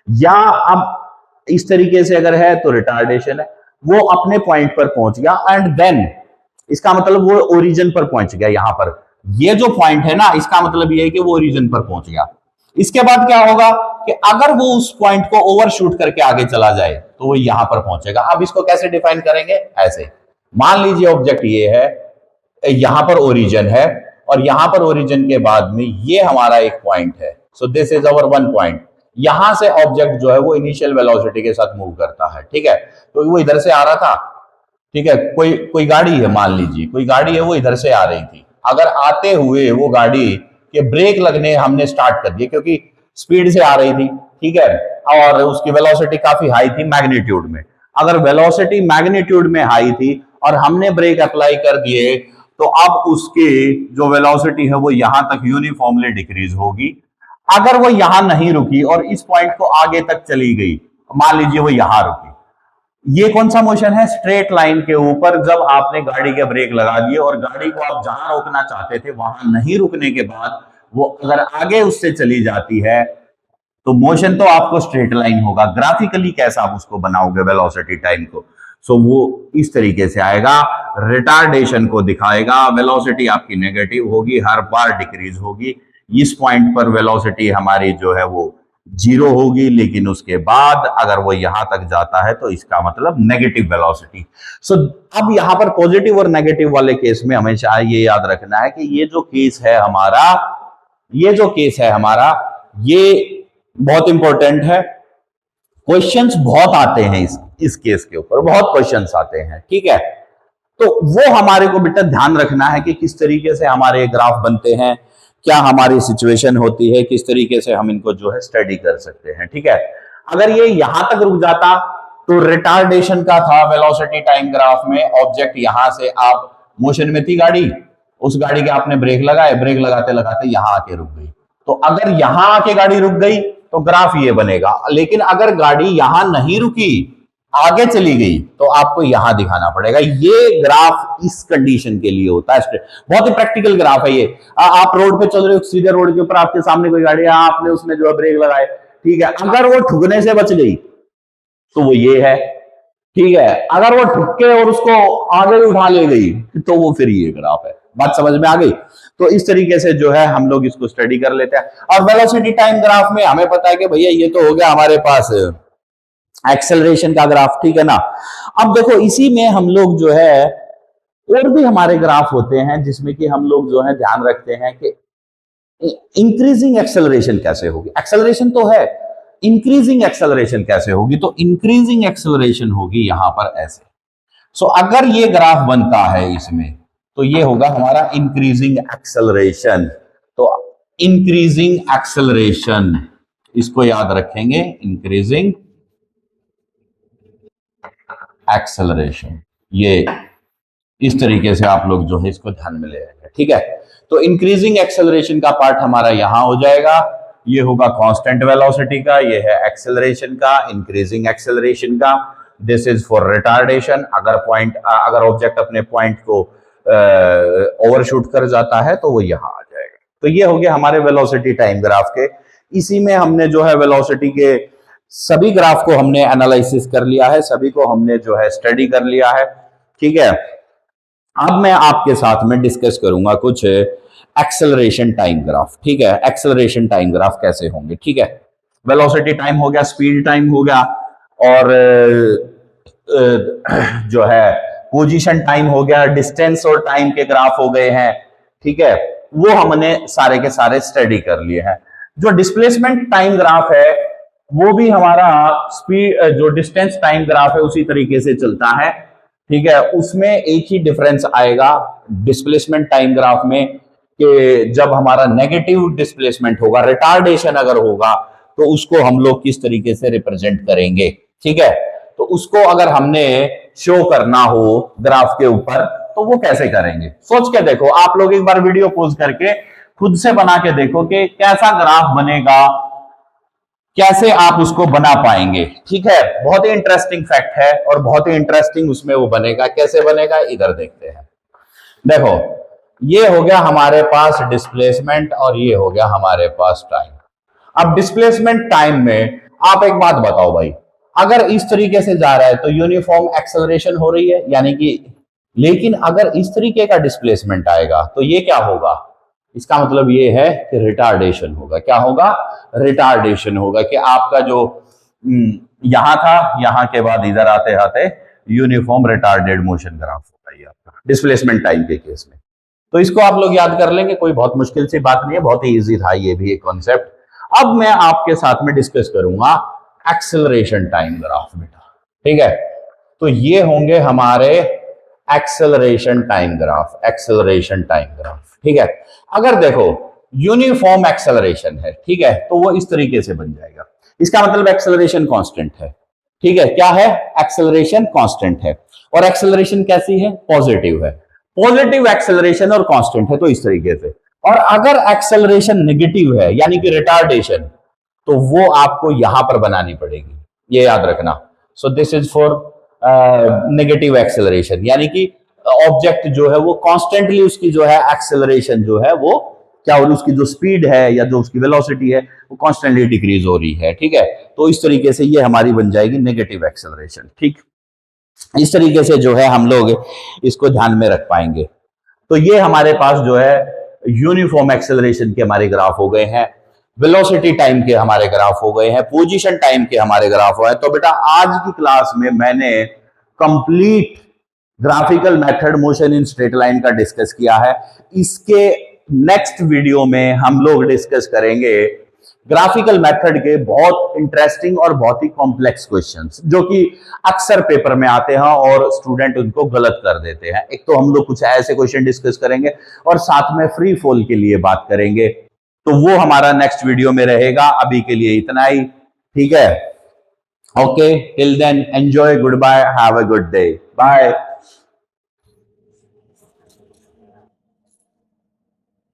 या अब इस तरीके से अगर है तो रिटार्डेशन है, वो अपने पॉइंट पर पहुंच गया एंड देन इसका मतलब वो ओरिजिन पर पहुंच गया। यहां पर ये जो पॉइंट है ना, इसका मतलब ये है कि वो ओरिजिन पर पहुंच गया। इसके बाद क्या होगा कि अगर वो उस पॉइंट को ओवरशूट करके आगे चला जाए तो वो यहां पर पहुंचेगा। अब इसको कैसे डिफाइन करेंगे? ऐसे मान लीजिए ऑब्जेक्ट ये है, यहां पर ओरिजिन है और यहां पर ओरिजिन के बाद में ये हमारा एक पॉइंट है। So this is our one point. यहां से ऑब्जेक्ट जो है वो इनिशियल वेलोसिटी के साथ मूव करता है। ठीक है, तो वो इधर से आ रहा था, ठीक है, कोई कोई गाड़ी है, मान लीजिए कोई गाड़ी है, वो इधर से आ रही थी, अगर आते हुए वो गाड़ी के ब्रेक लगने हमने स्टार्ट कर दिए क्योंकि स्पीड से आ रही थी, ठीक है, और उसकी वेलोसिटी काफी हाई थी मैग्नीट्यूड में, अगर वेलोसिटी मैग्नीट्यूड में हाई थी और हमने ब्रेक अप्लाई कर दिए, तो अब उसकी जो वेलोसिटी है वो यहां तक यूनिफॉर्मली डिक्रीज होगी। अगर वो यहां नहीं रुकी और इस पॉइंट को आगे तक चली गई, मान लीजिए वो यहां रुकी, ये कौन सा मोशन है, स्ट्रेट लाइन के ऊपर, जब आपने गाड़ी के ब्रेक लगा दिए और गाड़ी को आप जहां रोकना चाहते थे वहां नहीं रुकने के बाद वो अगर आगे उससे चली जाती है, तो मोशन तो आपको स्ट्रेट लाइन होगा, ग्राफिकली कैसा आप उसको बनाओगे वेलोसिटी टाइम को, सो वो इस तरीके से आएगा, रिटार्डेशन को दिखाएगा, वेलोसिटी आपकी नेगेटिव होगी, हर बार डिक्रीज होगी, इस पॉइंट पर वेलोसिटी हमारी जो है वो जीरो होगी, लेकिन उसके बाद अगर वो यहां तक जाता है तो इसका मतलब नेगेटिव वेलोसिटी। सो अब यहां पर पॉजिटिव और नेगेटिव वाले केस में हमेशा ये याद रखना है कि ये जो केस है हमारा, ये जो केस है हमारा, ये बहुत इंपॉर्टेंट है, क्वेश्चंस बहुत आते हैं इस केस के ऊपर, बहुत क्वेश्चंस आते हैं, ठीक है, तो वो हमारे को बेटा ध्यान रखना है कि किस तरीके से हमारे ग्राफ बनते हैं, क्या हमारी सिचुएशन होती है, किस तरीके से हम इनको जो है स्टडी कर सकते हैं, ठीक है। अगर ये यहां तक रुक जाता तो रिटार्डेशन का था वेलोसिटी टाइम ग्राफ में, ऑब्जेक्ट यहां से आप मोशन में थी गाड़ी, उस गाड़ी के आपने ब्रेक लगाए, ब्रेक लगाते लगाते यहां आके रुक गई, तो अगर यहां आके गाड़ी रुक गई तो ग्राफ ये बनेगा, लेकिन अगर गाड़ी यहां नहीं रुकी आगे चली गई तो आपको यहां दिखाना पड़ेगा, ये ग्राफ इस कंडीशन के लिए होता है, बहुत ही प्रैक्टिकल ग्राफ है ये। आप रोड पे चल रहे हो, सीधे रोड के ऊपर आपके सामने कोई गाड़ी है, आपने उसमें जो है ब्रेक लगाए, ठीक है, अगर वो ठुकने से बच गई तो वो ये है, ठीक है, अगर वो ठुक के और उसको आगे उठा ले गई तो वो फिर ये ग्राफ है, बात समझ में आ गई। तो इस तरीके से जो है हम लोग इसको स्टडी कर लेते हैं, और वेलोसिटी टाइम ग्राफ में हमें पता है कि भैया ये तो हो गया हमारे पास एक्सेलरेशन का ग्राफ, ठीक है ना। अब देखो इसी में हम लोग जो है और भी हमारे ग्राफ होते हैं जिसमें कि हम लोग जो है ध्यान रखते हैं कि इंक्रीजिंग एक्सेलरेशन कैसे होगी, एक्सेलरेशन तो है, इंक्रीजिंग एक्सेलरेशन कैसे होगी, तो इंक्रीजिंग एक्सेलरेशन होगी यहां पर ऐसे। सो अगर ये ग्राफ बनता है इसमें तो ये होगा हमारा इंक्रीजिंग एक्सेलरेशन, तो इंक्रीजिंग एक्सेलरेशन इसको याद रखेंगे, इंक्रीजिंग एक्सेलरेशन, ये इस तरीके से आप लोग जो है इसको ध्यान में ले आएंगे, ठीक है। तो इंक्रीजिंग एक्सेलरेशन का पार्ट हमारा यहां हो जाएगा, ये होगा कांस्टेंट वेलोसिटी का, ये है एक्सेलरेशन का, इंक्रीजिंग एक्सेलरेशन का, दिस इज फॉर रिटार्डेशन, अगर ऑब्जेक्ट अपने पॉइंट को ओवरशूट कर जाता है तो वो यहां आ जाएगा। तो ये हो गया हमारे वेलोसिटी टाइम ग्राफ के, इसी में हमने जो है वेलोसिटी के सभी ग्राफ को हमने एनालिसिस कर लिया है, सभी को हमने जो है स्टडी कर लिया है, ठीक है। अब मैं आपके साथ में डिस्कस करूंगा कुछ एक्सेलरेशन टाइम ग्राफ, ठीक है, एक्सेलरेशन टाइम ग्राफ कैसे होंगे, ठीक है। वेलोसिटी टाइम हो गया, स्पीड टाइम हो गया, और जो है पोजीशन टाइम हो गया, डिस्टेंस और टाइम के ग्राफ हो गए हैं, ठीक है, वो हमने सारे के सारे स्टडी कर लिए हैं। जो डिस्प्लेसमेंट टाइम ग्राफ है वो भी हमारा स्पीड जो डिस्टेंस टाइम ग्राफ है उसी तरीके से चलता है, ठीक है, उसमें एक ही डिफरेंस आएगा डिस्प्लेसमेंट टाइम ग्राफ में कि जब हमारा नेगेटिव डिस्प्लेसमेंट होगा, रिटार्डेशन अगर होगा तो उसको हम लोग किस तरीके से रिप्रेजेंट करेंगे, ठीक है। तो उसको अगर हमने शो करना हो ग्राफ के ऊपर तो वो कैसे करेंगे, सोच के देखो, आप लोग एक बार वीडियो पॉज करके खुद से बना के देखो कि कैसा ग्राफ बनेगा, कैसे आप उसको बना पाएंगे, ठीक है। बहुत ही इंटरेस्टिंग फैक्ट है और बहुत ही इंटरेस्टिंग उसमें वो बनेगा, कैसे बनेगा इधर देखते हैं। देखो ये हो गया हमारे पास डिस्प्लेसमेंट और ये हो गया हमारे पास टाइम। अब डिस्प्लेसमेंट टाइम में आप एक बात बताओ भाई, अगर इस तरीके से जा रहा है तो यूनिफॉर्म एक्सेलरेशन हो रही है, यानी कि, लेकिन अगर इस तरीके का डिस्प्लेसमेंट आएगा तो ये क्या होगा, इसका मतलब ये है कि रिटार्डेशन होगा, क्या होगा, रिटार्डेशन होगा, कि आपका जो यहां था, यहां के बाद इधर आते आते यूनिफॉर्म रिटार्डेड मोशन ग्राफ होगा ये आपका डिस्प्लेसमेंट टाइम के केस में। तो इसको आप लोग याद कर लेंगे, कोई बहुत मुश्किल सी बात नहीं है, बहुत ही इजी था ये भी एक कॉन्सेप्ट। अब मैं आपके साथ में डिस्कस करूंगा एक्सेलरेशन टाइम ग्राफ बेटा, ठीक है। तो ये होंगे हमारे acceleration time graph, acceleration time graph, ठीक है। अगर देखो यूनिफॉर्म एक्सेलरेशन है, ठीक है, तो वो इस तरीके से बन जाएगा। इसका मतलब एक्सेलरेशन कांस्टेंट है, ठीक है। क्या है? एक्सेलरेशन कांस्टेंट है। और एक्सेलरेशन कैसी है? पॉजिटिव है। पॉजिटिव एक्सेलरेशन और कांस्टेंट है, तो इस तरीके से। और अगर एक्सेलरेशन नेगेटिव है यानी कि रिटार्डेशन, तो वो आपको यहां पर बनानी पड़ेगी, ये याद रखना। सो this is for negative acceleration, यानी कि ऑब्जेक्ट जो है वो कॉन्स्टेंटली उसकी जो है एक्सेलरेशन जो है वो क्या हो रही है, उसकी जो स्पीड है या जो उसकी वेलोसिटी है वो कॉन्स्टेंटली डिक्रीज हो रही है, ठीक है। तो इस तरीके से ये हमारी बन जाएगी नेगेटिव एक्सेलरेशन, ठीक। इस तरीके से जो है हम लोग इसको ध्यान में रख पाएंगे। तो ये हमारे पास जो है यूनिफॉर्म एक्सेलरेशन के हमारे ग्राफ हो गए हैं, वेलोसिटी टाइम के हमारे ग्राफ हो गए हैं, पोजीशन टाइम के हमारे ग्राफ हो गए। तो बेटा आज की क्लास में मैंने complete graphical method motion in straight line का डिस्कस किया है। इसके नेक्स्ट वीडियो में हम लोग डिस्कस करेंगे ग्राफिकल मेथड के बहुत इंटरेस्टिंग और बहुत ही कॉम्प्लेक्स क्वेश्चंस, जो कि अक्सर पेपर में आते हैं और स्टूडेंट उनको गलत कर देते हैं। एक तो हम लोग कुछ ऐसे क्वेश्चन डिस्कस करेंगे और साथ में फ्री फॉल के लिए बात करेंगे, तो वो हमारा नेक्स्ट वीडियो में रहेगा। अभी के लिए इतना ही, ठीक है। Okay, till then enjoy, goodbye, have a good day, bye.